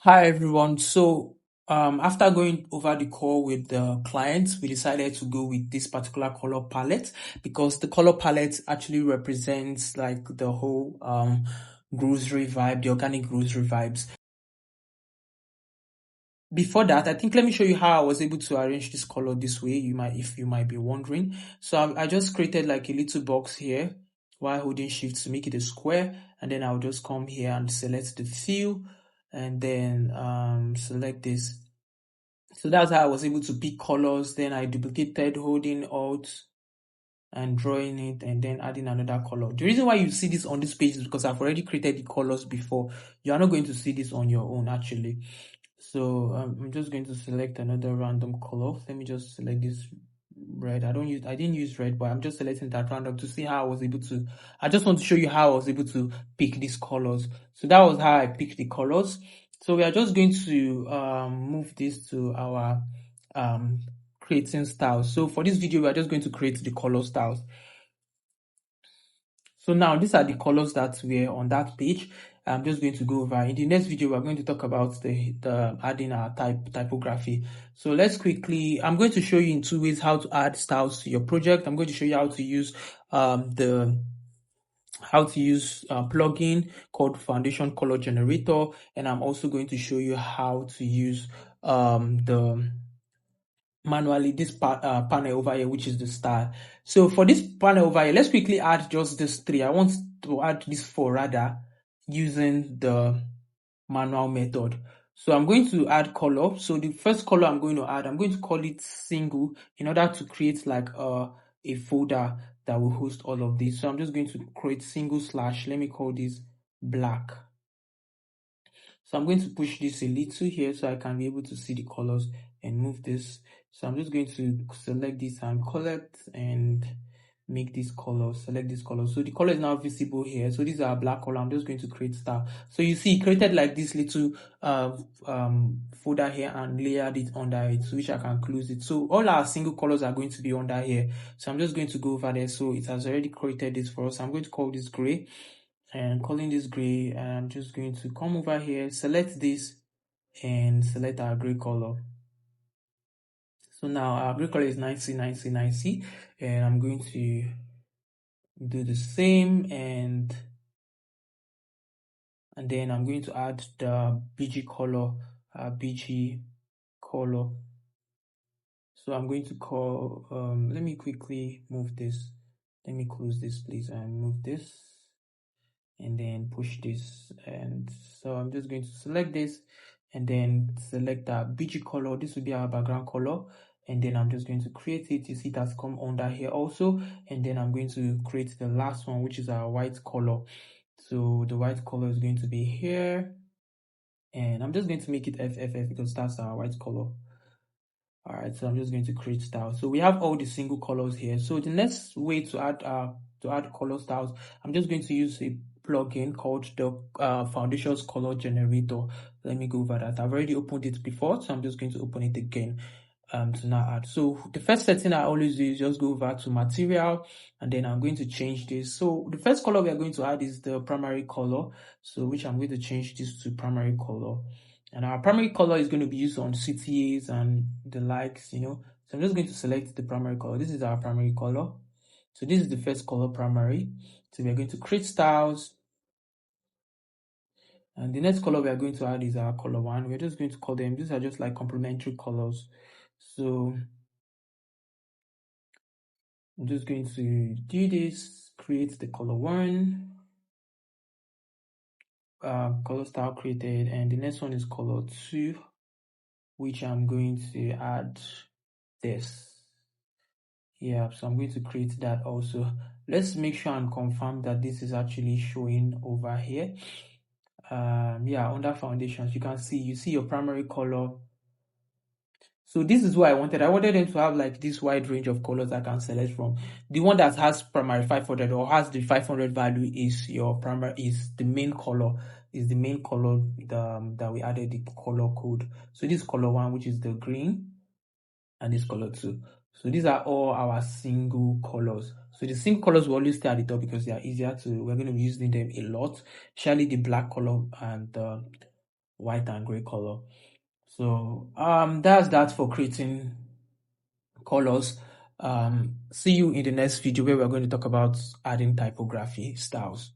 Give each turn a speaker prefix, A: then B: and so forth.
A: Hi everyone. After going over the call with the clients, we decided to go with this particular color palette because the color palette actually represents like the whole grocery vibe, the organic grocery vibes. Before that, I think let me show you how I was able to arrange this color this way. If you might be wondering. I just created like a little box here while holding shift to make it a square, and then I'll just come here and select the fill, and then select this. So that's how I was able to pick colors. Then I duplicated holding Alt and drawing it and then adding another color. The reason why you see this on this page is because I've already created the colors before. You are not going to see this on your own actually. So I'm just going to select another random color. Let me just select this red. I didn't use red, but I'm just selecting that random to see how I was able to. I just want to show you how I was able to pick these colors. So that was how I picked the colors. So we are just going to move this to our creating styles. So for this video, we are just going to create the color styles. So now these are the colors that were on that page. I'm just going to go over. In the next video, we're going to talk about the adding our typography. So let's quickly, I'm going to show you in two ways how to add styles to your project. I'm going to show you how to use a plugin called Foundation Color Generator, and I'm also going to show you how to use the manually this panel over here, which is the style. So for this panel over here, let's quickly add just this three. I want to add this four rather using the manual method. So I'm going to add color. So the first color I'm going to add, I'm going to call it single in order to create like a folder that will host all of this. So I'm just going to create single slash, let me call this black. So I'm going to push this a little here so I can be able to see the colors and move this. So I'm just going to select this and collect and make this color, select this color. So the color is now visible here. So these are black color. I'm just going to create style. So you see, created like this little folder here and layered it under it, so which I can close it. So all our single colors are going to be under here. So I'm just going to go over there. So it has already created this for us. I'm going to call this gray. And calling this gray, and I'm just going to come over here, select this and select our gray color. So now our gray color is 90 and I'm going to do the same, and then I'm going to add the BG color, BG color. So I'm going to call let me quickly move this, let me close this please and move this and then push this. And so I'm just going to select this and then select that BG color. This will be our background color, and then I'm just going to create it. You see it has come under here also, and then I'm going to create the last one, which is our white color. So the white color is going to be here, and I'm just going to make it FFF because that's our white color. All right, so I'm just going to create styles. So we have all the single colors here. So the next way to add color styles, I'm just going to use a plugin called the Foundations Color Generator. Let me go over that. I've already opened it before, so I'm just going to open it again to now add. So the first setting I always do is just go over to material, and then I'm going to change this. So the first color we are going to add is the primary color, so which I'm going to change this to primary color. And our primary color is going to be used on CTAs and the likes, you know. So I'm just going to select the primary color. This is our primary color. So this is the first color, primary. So we're going to create styles. And the next color we are going to add is our color one. We're just going to call them, these are just like complementary colors. So I'm just going to do this, create the color one. Color style created, and the next one is color two, which I'm going to add this. Yeah, so I'm going to create that also. Let's make sure and confirm that this is actually showing over here. Yeah, under foundations, you can see, you see your primary color. So this is what I wanted. I wanted them to have like this wide range of colors I can select from. The one that has primary 500 or has the 500 value is your primary, is the main color, that we added the color code. So this color one, which is the green, and this color two. So these are all our single colors. So the single colors will always stay at the top because they are easier to, we're going to be using them a lot, especially the black color and the white and gray color. So that's that for creating colors. See you in the next video where we're going to talk about adding typography styles.